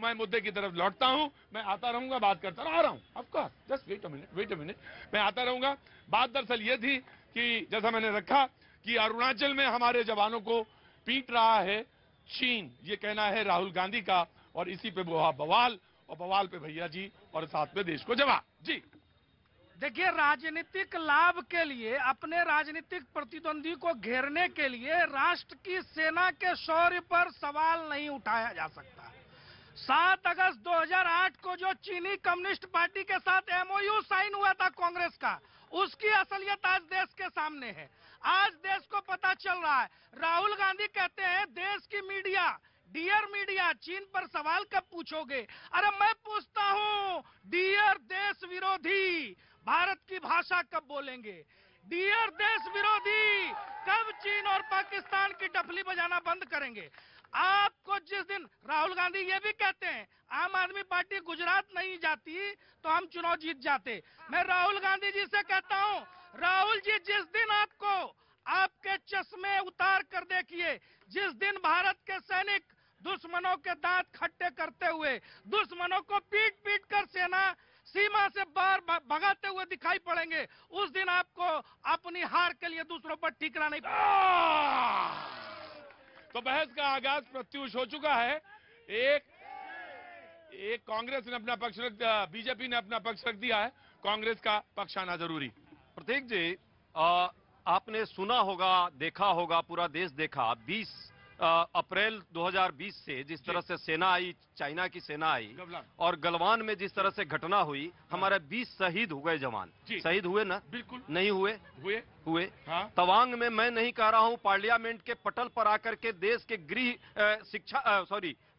मैं मुद्दे की तरफ लौटता हूं, मैं आता रहूंगा, बात करता रहा हूं। Of course, just wait a minute, मैं आता रहूंगा। बात दरअसल ये थी कि जैसा मैंने रखा कि अरुणाचल में हमारे जवानों को पीट रहा है चीन, ये कहना है राहुल गांधी का, और इसी पे हुआ बवाल, और बवाल पे भैया जी और साथ में देश को जवाब। जी देखिए, राजनीतिक लाभ के लिए, अपने राजनीतिक प्रतिद्वंदी को घेरने के लिए राष्ट्र की सेना के शौर्य पर सवाल नहीं उठाया जा सकता। 7 अगस्त 2008 को जो चीनी कम्युनिस्ट पार्टी के साथ एमओयू साइन हुआ था कांग्रेस का, उसकी असलियत आज देश के सामने है। आज देश को पता चल रहा है। राहुल गांधी कहते हैं देश की मीडिया, डियर मीडिया, चीन पर सवाल कब पूछोगे? अरे मैं पूछता हूं, डियर देश विरोधी, भारत की भाषा कब बोलेंगे? डियर देश विरोधी, कब चीन और पाकिस्तान की डफली बजाना बंद करेंगे? आपको जिस दिन, राहुल गांधी ये भी कहते हैं आम आदमी पार्टी गुजरात नहीं जाती तो हम चुनाव जीत जाते। मैं राहुल गांधी जी से कहता हूं, राहुल जी, जिस दिन आपको आपके चश्मे उतार कर देखिए, जिस दिन भारत के सैनिक दुश्मनों के दांत खट्टे करते हुए, दुश्मनों को पीट पीट कर सेना सीमा से बाहर भगाते हुए दिखाई पड़ेंगे, उस दिन आपको अपनी हार के लिए दूसरों पर ठीकरा नहीं पड़ेगा। तो बहस का आगाज प्रत्युष हो चुका है। एक कांग्रेस ने अपना पक्ष रख दिया, बीजेपी ने अपना पक्ष रख दिया है, कांग्रेस का पक्ष आना जरूरी। प्रतीक जी, आपने सुना होगा, देखा होगा, पूरा देश देखा, 20 अप्रैल 2020 से जिस तरह से सेना आई, चाइना की सेना आई, और गलवान में जिस तरह से घटना हुई, हमारे 20 शहीद हुए जवान। शहीद हुए ना? बिल्कुल नहीं हुए? हुए। हाँ? तवांग में, मैं नहीं कह रहा हूं, पार्लियामेंट के पटल पर आकर के देश के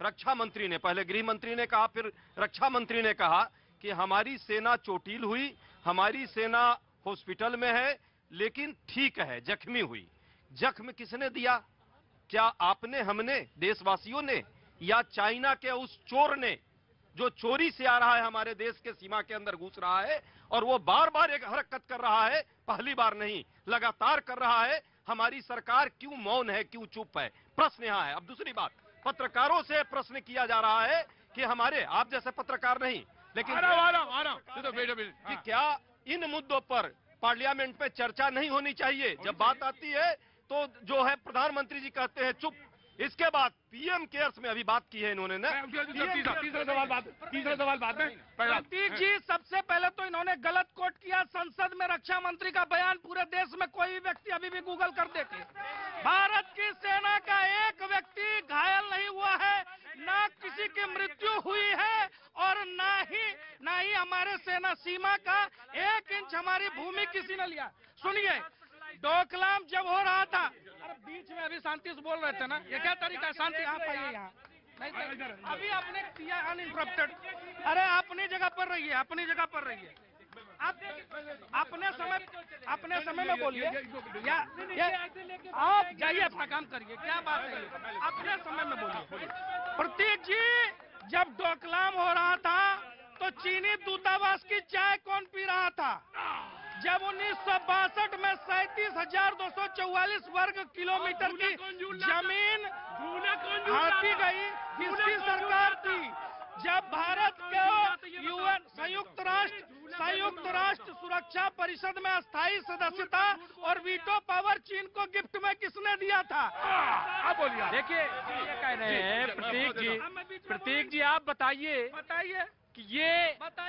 रक्षा मंत्री ने, पहले गृह मंत्री ने कहा, फिर रक्षा मंत्री ने कहा कि हमारी सेना चोटिल हुई, हमारी सेना हॉस्पिटल में है, लेकिन ठीक है, जख्मी हुई। जख्म किसने दिया? क्या आपने, हमने, देशवासियों ने, या चाइना के उस चोर ने, जो चोरी से आ रहा है, हमारे देश के सीमा के अंदर घुस रहा है, और वो बार बार एक हरकत कर रहा है, पहली बार नहीं, लगातार कर रहा है। हमारी सरकार क्यों मौन है, क्यों चुप है? प्रश्न यहां है। अब दूसरी बात, पत्रकारों से प्रश्न किया जा रहा है कि हमारे, आप जैसे पत्रकार नहीं, लेकिन कि क्या इन मुद्दों पर पार्लियामेंट में चर्चा नहीं होनी चाहिए? जब बात आती है तो जो है प्रधानमंत्री जी कहते हैं चुप। इसके बाद पीएम केयर्स में अभी बात की है इन्होंने ना। तीसरा सवाल बाद में। प्रतीक जी, सबसे पहले तो इन्होंने गलत कोट किया। संसद में रक्षा मंत्री का बयान पूरे देश में कोई भी व्यक्ति अभी भी गूगल कर देखे, भारत की सेना का एक व्यक्ति घायल नहीं हुआ है, ना किसी की मृत्यु हुई है, और ना ही हमारे सेना सीमा का 1 इंच हमारी भूमि किसी ने लिया। सुनिए, डोकलाम जब हो रहा था, अरे बीच में अभी शांति से बोल रहे थे ना, ये क्या तरीका है? शांति, आप आइए यहाँ। नहीं, अभी आपने किया अनइंटरप्टेड। अरे अपनी जगह पर रहिए, अपनी जगह पर रहिए। आप अपने समय में बोलिए, या आप जाइए अपना काम करिए। क्या बात है, अपने समय में बोलिए। प्रतीक जी, जब डोकलाम हो रहा था तो चीनी दूतावास की चाय कौन पी रहा था? जब 1962 में 37,244 वर्ग किलोमीटर की जमीन हाथी गई, किसकी सरकार थी? जब भारत को यूएन संयुक्त राष्ट्र सुरक्षा परिषद में अस्थायी सदस्यता और वीटो पावर चीन को गिफ्ट में किसने दिया था? आप बोलिए। देखिए, ये कह रहे हैं प्रतीक जी, आप बताइए कि ये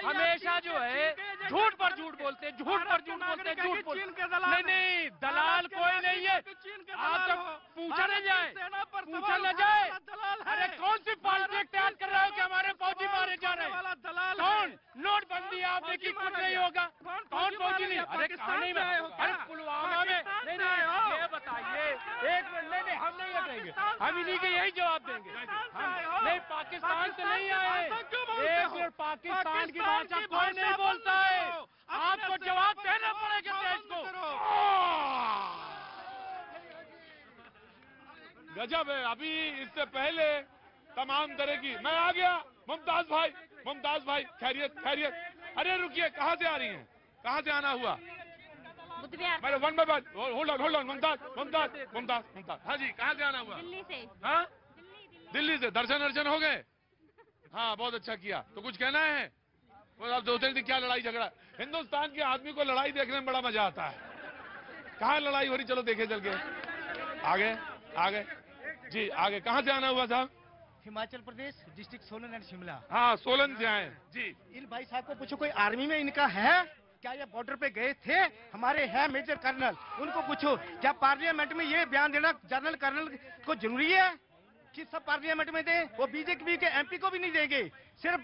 हमेशा जो है झूठ पर झूठ बोलते हैं, झूठ पर झूठ बोलते हैं, झूठ बोलते हैं। नहीं, दलाल कोई नहीं है। आप जब पूछा न जाए, अरे कौन सी पॉलिटिक्स तैयार कर रहे हो कि हमारे फौजी मारे जा रहे हैं? कौन? नोटबंदी आप देखिए, कुछ नहीं होगा। कौन फौजी नहीं? अरे कहानी में, अरे पुलवामा में, नहीं, ये बताइए। एक मिनट, नहीं, हम नहीं हटेंगे, हम इन्हीं के यही जवाब देंगे। नहीं, पाकिस्तान से नहीं आए। एक मिनट, पाकिस्तान की भाषा कोई नहीं बोलता है, आपको जवाब देना पड़ेगा देश को। गजब है। अभी इससे पहले तमाम तरह की, मैं आ गया। मुमताज भाई, खैरियत। अरे रुकिए, कहाँ से आ रही हैं? कहाँ से आना हुआ? मेरे one by one, hold on. Mumtaz, हाँ जी, कहाँ से आना हुआ? दिल्ली से। हाँ, दिल्ली से। दर्शन हो गए? हाँ बहुत अच्छा किया। तो कुछ कहना है? वो आप सोचते थे क्या लड़ाई झगड़ा? हिंदुस्तान के आदमी को लड़ाई देखने में बड़ा मजा आता है। कहाँ लड़ाई हो रही, चलो देखे चल के। आगे आगे जी, आगे कहाँ से आना हुआ साहब? Himachal Pradesh, district Solan and Shimla. हाँ सोलन से आए जी। इन भाई साहब को पूछो कोई आर्मी में इनका है क्या? ये बॉर्डर पे गए थे? हमारे हैं मेजर कर्नल, उनको पूछो क्या पार्लियामेंट में ये बयान देना जनरल कर्नल को जरूरी है कि सब पार्लियामेंट में दे? वो बीजेपी के एमपी को भी नहीं देंगे, सिर्फ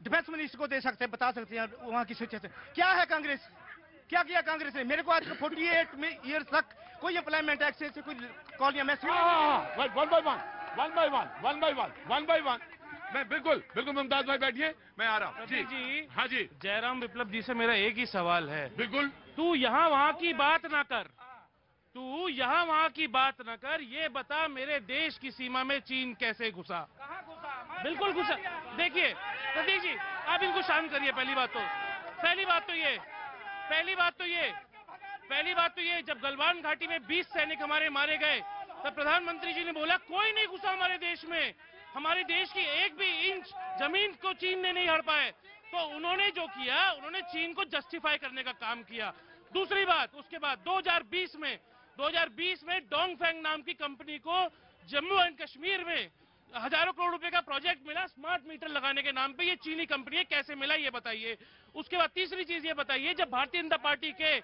डिफेंस मिनिस्टर को दे सकते हैं, बता सकते हैं वहाँ की सिचुएशन क्या है। कांग्रेस क्या किया कांग्रेस ने? मेरे को आज 48 ईयर्स तक कोई एम्प्लॉयमेंट एक्सेस से कोई कॉल मैं वन बाय वन मैं बिल्कुल मुमताज भाई बैठिए, मैं आ रहा हूँ जी। हाँ जी जयराम विप्लव जी से मेरा एक ही सवाल है। बिल्कुल। तू यहाँ वहाँ की बात ना कर, तू यहाँ वहाँ की बात ना कर, ये बता मेरे देश की सीमा में चीन कैसे घुसा? बिल्कुल घुसा। देखिए प्रतीक जी, आप इनको शांत करिए। पहली बात तो ये जब गलवान घाटी में 20 सैनिक हमारे मारे गए तब प्रधानमंत्री जी ने बोला कोई नहीं घुसा हमारे देश में, हमारे देश की एक भी इंच जमीन को चीन ने नहीं हड़ पाए। तो उन्होंने जो किया, उन्होंने चीन को जस्टिफाई करने का काम किया। दूसरी बात, उसके बाद 2020 में डोंगफेंग नाम की कंपनी को जम्मू एंड कश्मीर में हजारों करोड़ रुपए का प्रोजेक्ट मिला स्मार्ट मीटर लगाने के नाम पे। ये चीनी कंपनी है, कैसे मिला ये बताइए। उसके बाद तीसरी चीज ये बताइए, जब भारतीय जनता पार्टी के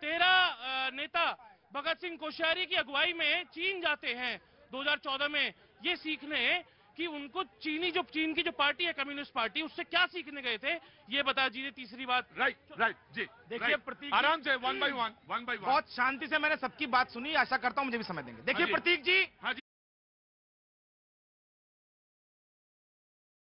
13 नेता भगत सिंह कोश्यारी की अगुवाई में चीन जाते हैं 2014 में ये सीखने कि उनको चीन की जो पार्टी है कम्युनिस्ट पार्टी, उससे क्या सीखने गए थे ये बता दीजिए। तीसरी बात। राइट जी। देखिए प्रतीक, आराम से वन बाय वन। बहुत शांति से मैंने सबकी बात सुनी, आशा करता हूँ मुझे भी समय देंगे। देखिए प्रतीक जी, हाँ जी।